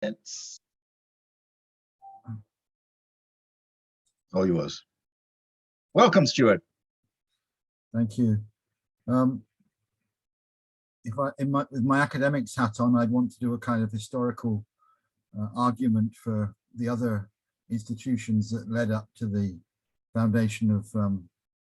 It's all yours. Welcome, Stewart. Thank you. If I, with my academics hat on, I'd want to do a kind of historical argument for the other institutions that led up to the foundation of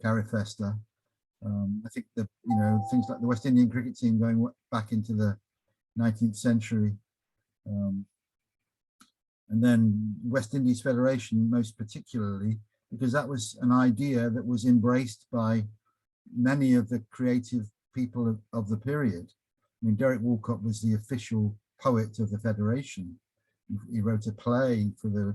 Carifesta. I think that, you know, things like the West Indian cricket team going back into the 19th century, and then West Indies Federation most particularly, because that was an idea that was embraced by many of the creative people of the period. I mean, Derek Walcott was the official poet of the Federation. He wrote a play for the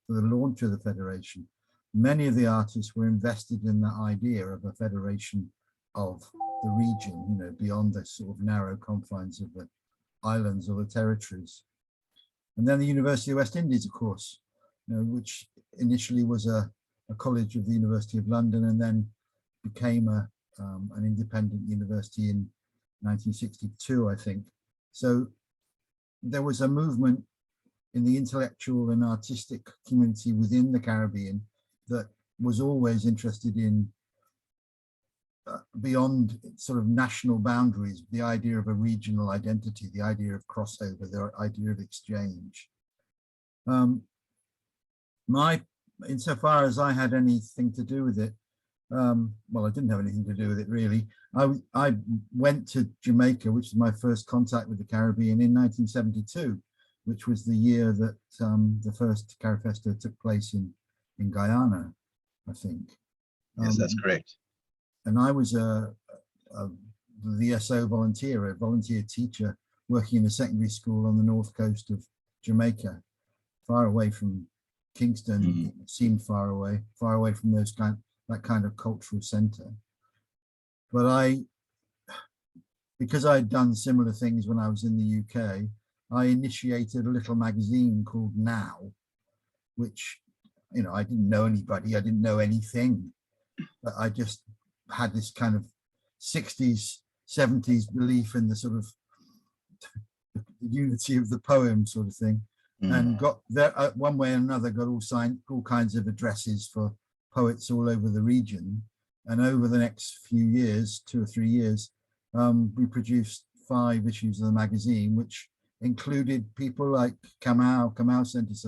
launch of the Federation. Many of the artists were invested in that idea of a federation of the region, you know, beyond the sort of narrow confines of the islands or the territories. And then the University of West Indies, of course, you know, which initially was a college of the University of London and then became an independent university in 1962, I think. So there was a movement in the intellectual and artistic community within the Caribbean that was always interested in beyond sort of national boundaries, the idea of a regional identity, the idea of crossover, the idea of exchange. Insofar as I had anything to do with it, well, I didn't have anything to do with it really. I went to Jamaica, which was my first contact with the Caribbean, in 1972, which was the year that the first Carifesta took place in Guyana, I think. Yes, that's correct. And I was a VSO volunteer, a volunteer teacher working in a secondary school on the north coast of Jamaica, far away from Kingston. It seemed far away from that kind of cultural center. But because I'd done similar things when I was in the UK, I initiated a little magazine called Now, which, you know, I didn't know anybody, I didn't know anything, but I just had this kind of 60s, 70s belief in the sort of the unity of the poem sort of thing, and got there one way or another, got all kinds of addresses for poets all over the region. And over the next few years, 2 or 3 years, we produced 5 issues of the magazine, which included people like Kamau. Kamau sent us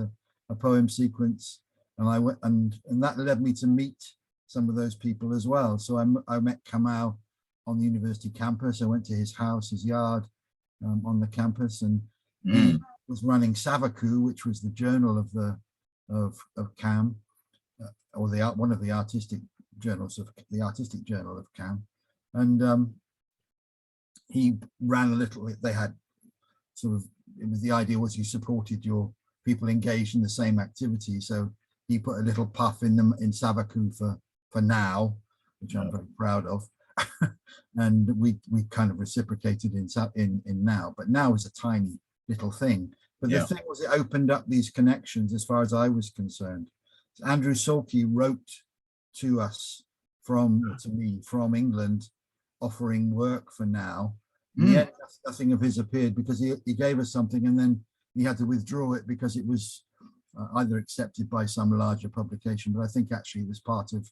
a poem sequence, and I went, and that led me to meet some of those people as well. So I met Kamau on the university campus. I went to his house, his yard, on the campus, and he was running Savaku, which was the journal of Cam, or one of the artistic journals of the artistic journal of Cam, and he ran a little. They had sort of, it was, the idea was you supported your people engaged in the same activity. So he put a little puff in Savaku for Now, which I'm very proud of, and we kind of reciprocated in Now. But Now is a tiny little thing. But the thing was, it opened up these connections as far as I was concerned. So Andrew Sulkey wrote to us from England, offering work for Now. Yet nothing of his appeared, because he gave us something and then he had to withdraw it because it was either accepted by some larger publication, but I think actually it was part of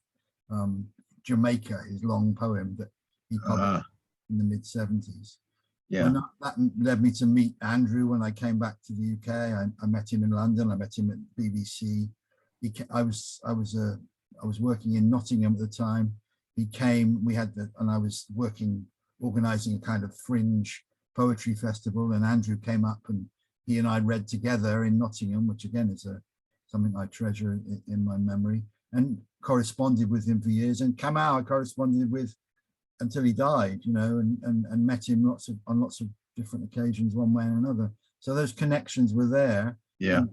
Jamaica, his long poem that he published in the mid-70s. Yeah, and that led me to meet Andrew when I came back to the UK. I met him in London. I met him at BBC. I was working in Nottingham at the time. He came. And I was organising a kind of fringe poetry festival. And Andrew came up, and he and I read together in Nottingham, which again is something I treasure in my memory. And corresponded with him for years. And Kamau I corresponded with until he died, you know, and met him on lots of different occasions, one way or another. So those connections were there. Yeah,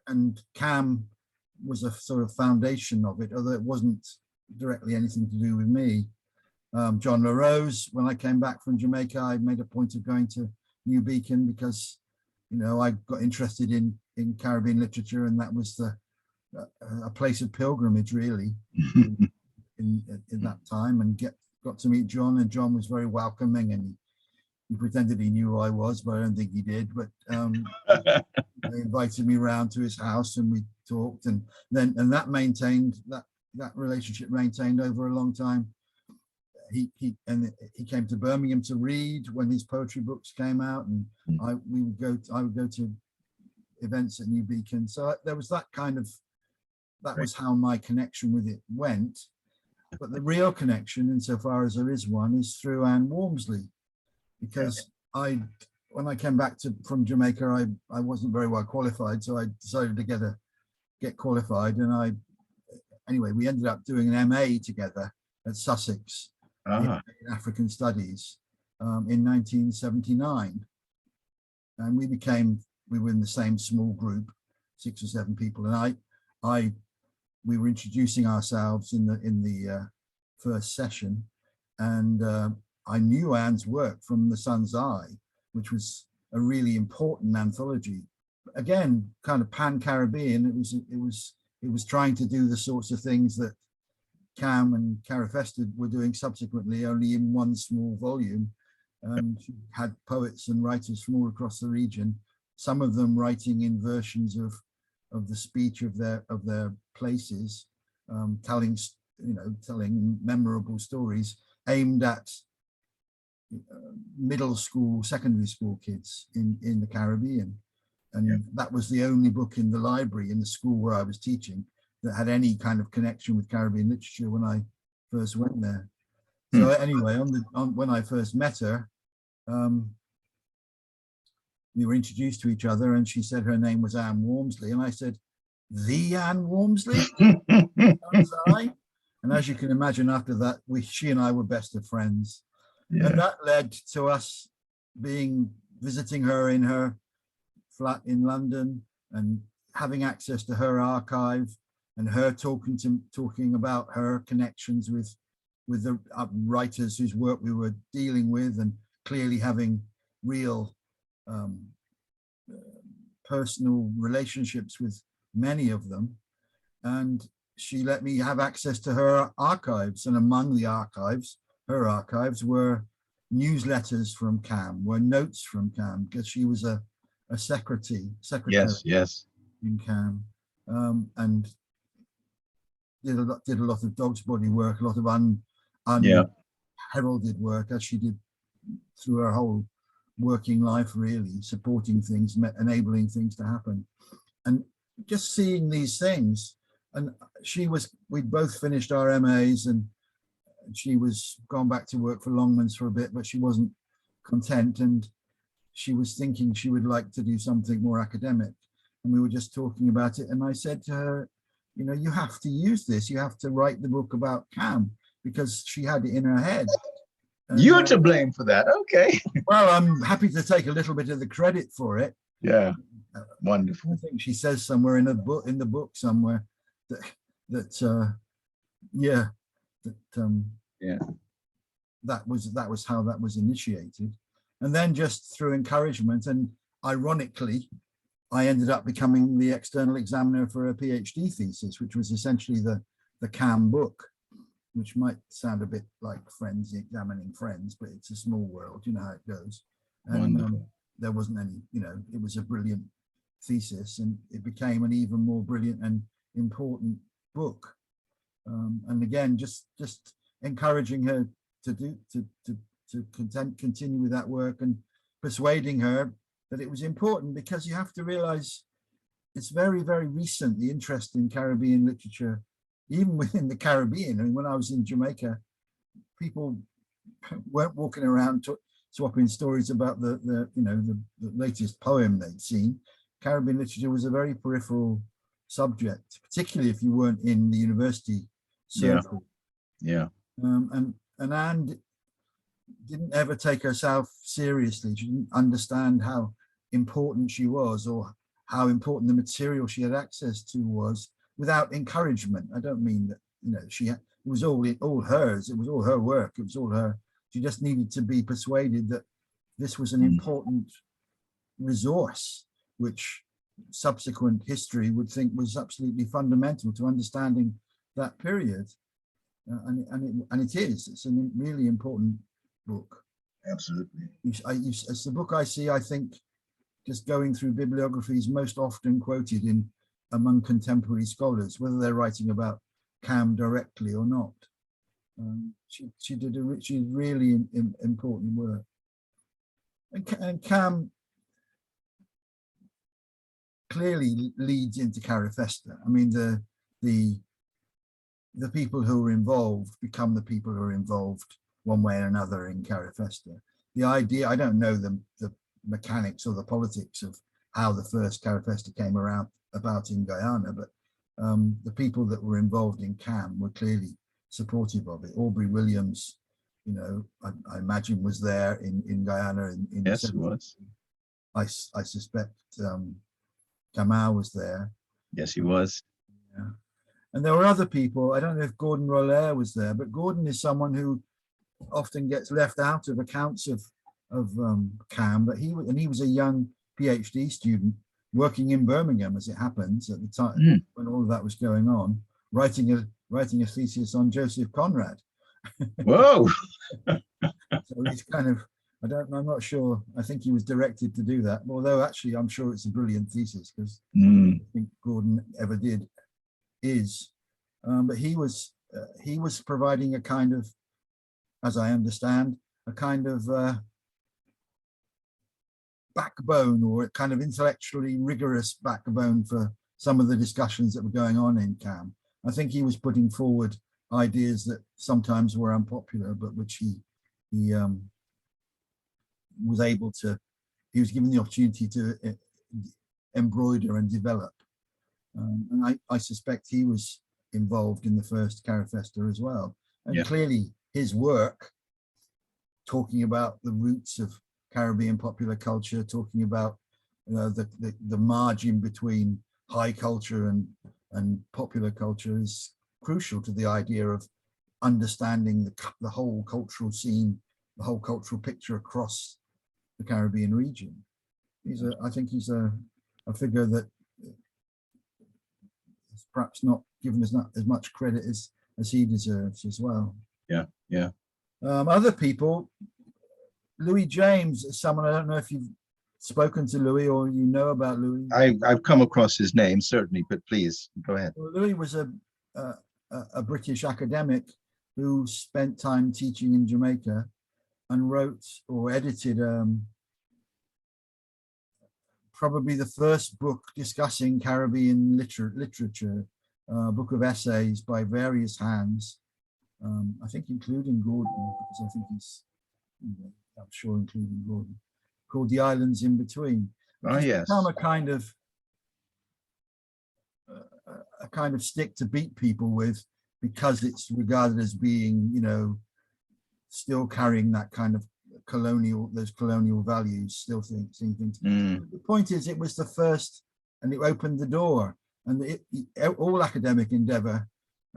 and Cam was a sort of foundation of it, although it wasn't directly anything to do with me. John LaRose, when I came back from Jamaica, I made a point of going to New Beacon because, you know, I got interested in Caribbean literature, and that was a place of pilgrimage really in that time, and got to meet John, and John was very welcoming, and He pretended he knew who I was, but I don't think he did. But they invited me round to his house and we talked, and that maintained that relationship maintained over a long time. He came to Birmingham to read when his poetry books came out, and I would go to events at New Beacon. So there was that kind of, that was how my connection with it went. But the real connection, insofar as there is one, is through Anne Walmsley, because when I came back from Jamaica, I wasn't very well qualified, so I decided to get qualified, and anyway, we ended up doing an MA together at Sussex in African Studies in 1979, and we were in the same small group, 6 or 7 people, and we were introducing ourselves in the first session, and I knew Anne's work from The Sun's Eye, which was a really important anthology. Again, kind of pan-Caribbean. It was trying to do the sorts of things that Cam and Carifesta were doing subsequently, only in one small volume. She had poets and writers from all across the region, some of them writing in versions of the speech of their places, telling memorable stories aimed at middle school, secondary school kids in the Caribbean. And that was the only book in the library in the school where I was teaching that had any kind of connection with Caribbean literature when I first went there. So anyway, when I first met her, we were introduced to each other, and she said her name was Anne Walmsley, and I said, "The Anne Walmsley?" And as you can imagine, after that, she and I were best of friends. Yeah. And that led to us visiting her in her flat in London and having access to her archive, and her talking about her connections with the writers whose work we were dealing with, and clearly having real personal relationships with many of them. And she let me have access to her archives, and among the archives, her archives, were newsletters from Cam, were notes from Cam, because she was a secretary in Cam, and did a lot of dog's body work, a lot of unheralded work, as she did through her whole working life, really, supporting things, enabling things to happen. And just seeing these things, and we'd both finished our MAs, and she was gone back to work for Longmans for a bit, but she wasn't content, and she was thinking she would like to do something more academic. And we were just talking about it, and I said to her, you have to use this, you have to write the book about Cam, because she had it in her head. And, you're to blame for that. Okay. Well, I'm happy to take a little bit of the credit for it. Yeah. Wonderful. I think she says somewhere in the book somewhere that was how that was initiated. And then just through encouragement, and ironically, I ended up becoming the external examiner for a PhD thesis, which was essentially the Cam book, which might sound a bit like friends examining friends, but it's a small world, you know how it goes. And there wasn't any, it was a brilliant thesis, and it became an even more brilliant and important book. And again, just encouraging her to continue with that work, and persuading her that it was important, because you have to realize it's very, very recent, the interest in Caribbean literature, even within the Caribbean. I mean, when I was in Jamaica, people weren't walking around swapping stories about the latest poem they'd seen. Caribbean literature was a very peripheral subject, particularly if you weren't in the university circle. Yeah. And Anne didn't ever take herself seriously. She didn't understand how important she was, or how important the material she had access to was, without encouragement. I don't mean that, it was all hers. It was all her work. It was all her. She just needed to be persuaded that this was an important resource, which subsequent history would think was absolutely fundamental to understanding that period. And it is. It's a really important book. Absolutely. It's the book I see, I think, just going through bibliographies most often quoted in among contemporary scholars, whether they're writing about Cam directly or not. She did really important work. And Cam clearly leads into Carifesta. I mean, the people who are involved become the people who are involved one way or another in Carifesta. The idea, I don't know the mechanics or the politics of how the first Carifesta came about in Guyana, but the people that were involved in CAM were clearly supportive of it. Aubrey Williams, you know, I imagine was there in Guyana in Yes, he was. I suspect Kamal was there. Yes, he was. Yeah. And there were other people. I don't know if Gordon Rollaire was there, but Gordon is someone who often gets left out of accounts of CAM. But he was a young PhD student working in Birmingham, as it happens, at the time when all of that was going on, writing a thesis on Joseph Conrad. Whoa! So he's kind of, I'm not sure. I think he was directed to do that. Although actually, I'm sure it's a brilliant thesis, because I think Gordon ever did is. But he was providing a kind of, as I understand, a kind of backbone, or a kind of intellectually rigorous backbone for some of the discussions that were going on in CAM. I think he was putting forward ideas that sometimes were unpopular, but which he was able to, he was given the opportunity to embroider and develop. And I suspect he was involved in the first Carifesta as well. And clearly his work, talking about the roots of Caribbean popular culture, talking about the margin between high culture and popular culture, is crucial to the idea of understanding the whole cultural scene, the whole cultural picture across the Caribbean region. I think he's a figure that is perhaps not given as much credit as he deserves as well. Yeah, yeah. Other people, Louis James is someone, I don't know if you've spoken to Louis or you know about Louis. I've come across his name, certainly, but please go ahead. Well, Louis was a British academic who spent time teaching in Jamaica and wrote or edited probably the first book discussing Caribbean literature, a book of essays by various hands, I think including Gordon, because I think he's, I'm sure including Gordon, called The Islands in Between. Oh, yes. Become a kind of stick to beat people with, because it's regarded as being, you know, still carrying that kind of those colonial values, still seeing things. The point is, it was the first, and it opened the door. And all academic endeavor,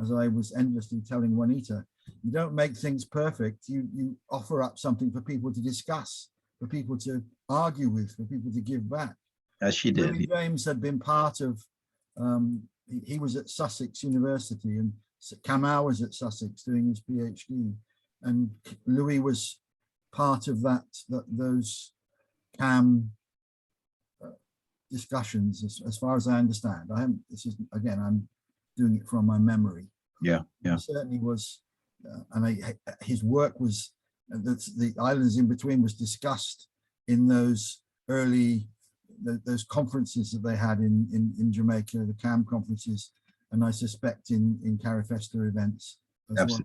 as I was endlessly telling Juanita, you don't make things perfect. You offer up something for people to discuss, for people to argue with, for people to give back. As she did. Louis James had been part of, he was at Sussex University, and Kamal was at Sussex doing his PhD. And Louis was part of those CAM discussions, as far as I understand. This is, again, I'm doing it from my memory. Yeah, yeah. He certainly was, his work was, the Islands in Between was discussed in those early, those conferences that they had in Jamaica, the CAM conferences, and I suspect in Carifesta events as well.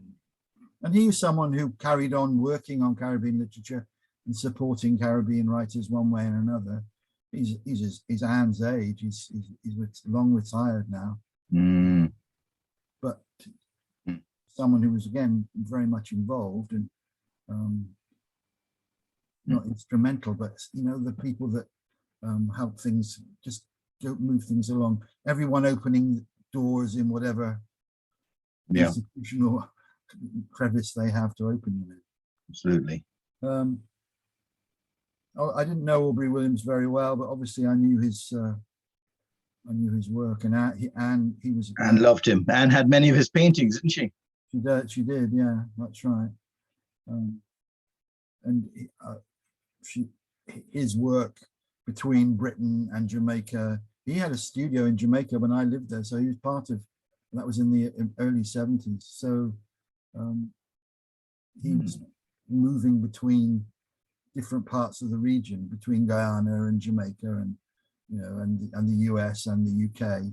And he was someone who carried on working on Caribbean literature and supporting Caribbean writers one way and another. He's Anne's age. He's long retired now, but someone who was, again, very much involved and not instrumental, but, you know, the people that help things just move things along. Everyone opening doors in whatever institutional crevice they have to open them in. Absolutely. I didn't know Aubrey Williams very well, but obviously I knew his work, and Anne loved him. Anne had many of his paintings, didn't she? She did, yeah, that's right. and his work between Britain and Jamaica. He had a studio in Jamaica when I lived there, so he was part of that. Was in the early 70s. So he was moving between different parts of the region, between Guyana and Jamaica, and and the US and the UK.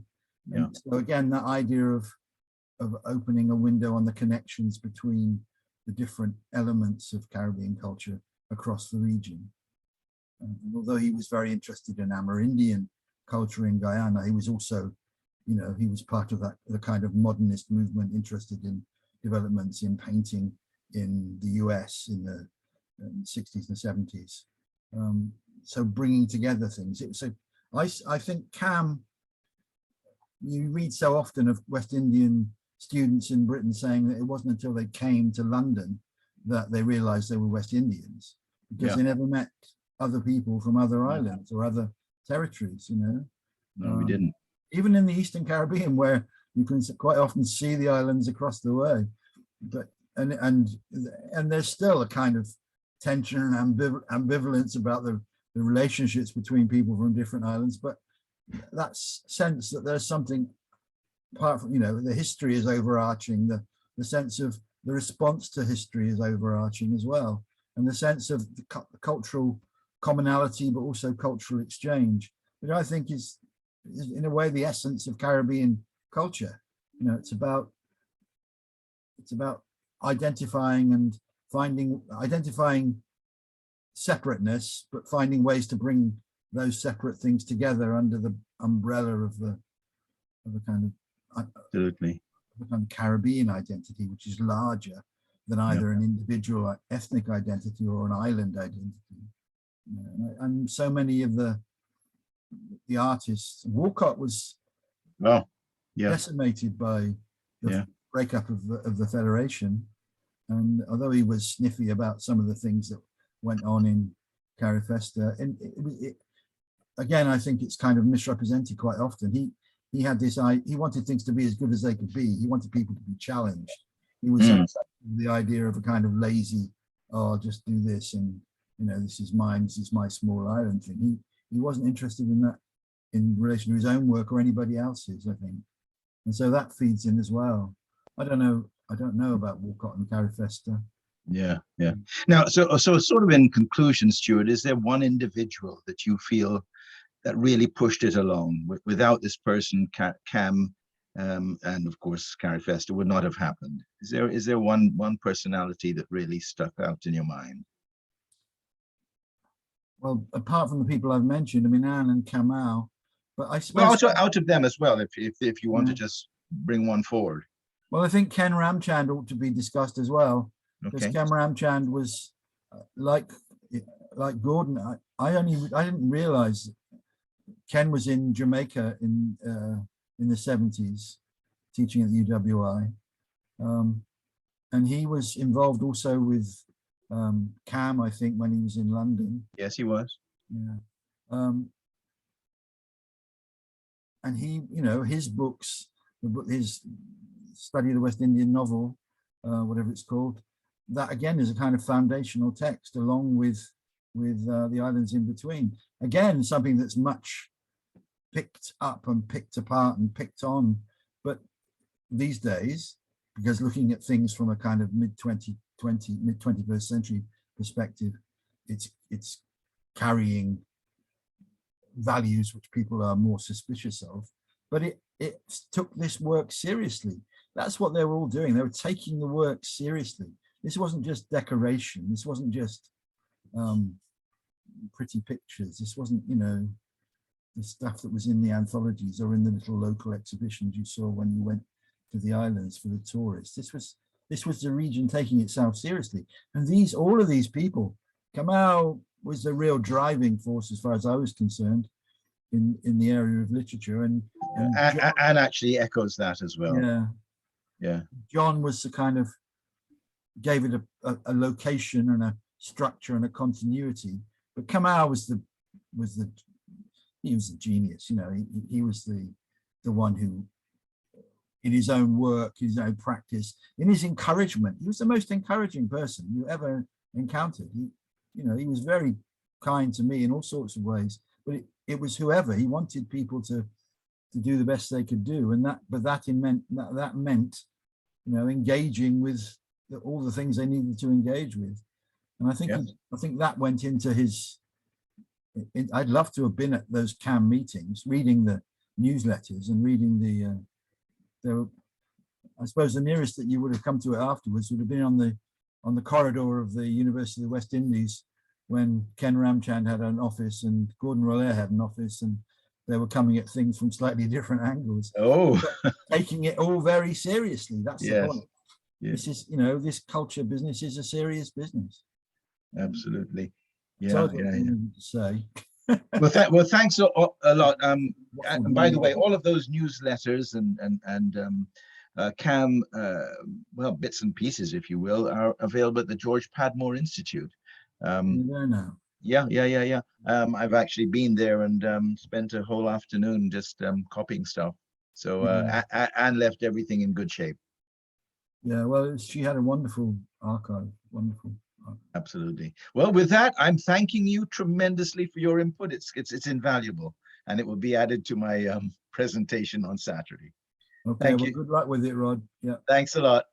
Yeah. And so again, that idea of opening a window on the connections between the different elements of Caribbean culture across the region. And although he was very interested in Amerindian culture in Guyana, he was also, he was part of that, the kind of modernist movement interested in developments in painting in the US in the 60s and 70s. So bringing together things. I think Cam, you read so often of West Indian students in Britain saying that it wasn't until they came to London that they realized they were West Indians, because they never met other people from other islands or other territories, No, we didn't. Even in the Eastern Caribbean, where you can quite often see the islands across the way, but and there's still a kind of tension and ambivalence about the relationships between people from different islands, but that sense that there's something apart from, the history is overarching, the sense of the response to history is overarching as well, and the sense of the cultural commonality, but also cultural exchange, which I think is in a way the essence of Caribbean culture. It's about identifying separateness, but finding ways to bring those separate things together under the umbrella of a kind of Absolutely. the kind of Caribbean identity, which is larger than either an individual ethnic identity or an island identity. And so many of the artists, Walcott was decimated by the breakup of the Federation, and although he was sniffy about some of the things that went on in Carifesta, and again, I think it's kind of misrepresented quite often. He had this, he wanted things to be as good as they could be. He wanted people to be challenged. He was the idea of a kind of lazy, oh, just do this, and this is mine, this is my small island thing. He wasn't interested in that in relation to his own work or anybody else's, I think. And so that feeds in as well. I don't know about Walcott and Carifesta. Yeah. Now, so sort of in conclusion, Stewart, is there one individual that you feel that really pushed it along? Without this person, Cam, and of course Carifesta would not have happened. Is there one personality that really stuck out in your mind? Well, apart from the people I've mentioned, I mean, Anne and Kamau, but I suppose... Well, also out of them as well, if you want to just bring one forward. Well, I think Ken Ramchand ought to be discussed as well, because Ken Ramchand was like Gordon. I didn't realize Ken was in Jamaica in the 70s, teaching at the UWI, and he was involved also with Cam, I think, when he was in London. Yes, he was. Yeah, and he, his books, his Study of the West Indian Novel, whatever it's called, that again is a kind of foundational text, along with the islands in between. Again, something that's much picked up and picked apart and picked on, but these days, because looking at things from a kind of mid-21st century perspective, it's carrying values which people are more suspicious of, but it took this work seriously. That's what they were all doing. They were taking the work seriously. This wasn't just decoration. This wasn't just pretty pictures. This wasn't, the stuff that was in the anthologies or in the little local exhibitions you saw when you went to the islands for the tourists. This was the region taking itself seriously. And all of these people, Kamau was the real driving force as far as I was concerned in the area of literature. And actually echoes that as well. Yeah. John was the kind of, gave it a location and a structure and a continuity. But Kamau he was a genius, he was the one who, in his own work, his own practice, in his encouragement, he was the most encouraging person you ever encountered. you know, he was very kind to me in all sorts of ways, but it was whoever. He wanted people to do the best they could do, and that meant, you know, engaging with all the things they needed to engage with. And I think Yes. I think that went into his. I'd love to have been at those CAM meetings, reading the newsletters and reading I suppose the nearest that you would have come to it afterwards would have been on the corridor of the University of the West Indies, when Ken Ramchand had an office and Gordon Rollaire had an office, and they were coming at things from slightly different angles, Oh, taking it all very seriously. That's the yes. point. Yes, This is, you know, this culture business is a serious business. absolutely. Yeah, So that's what yeah, I yeah. wanted to say. Well, thanks a lot. Waffled And by the on. way, all of those newsletters and CAM, well, bits and pieces, if you will, are available at the George Padmore Institute. You're there now. Yeah. I've actually been there and spent a whole afternoon just copying stuff. So Anne left everything in good shape. Yeah, well, she had a wonderful archive. Wonderful. Absolutely. Well, with that, I'm thanking you tremendously for your input. It's invaluable, and it will be added to my presentation on Saturday. Okay, Thank well, you. good luck with it, Rod. Yeah. Thanks a lot.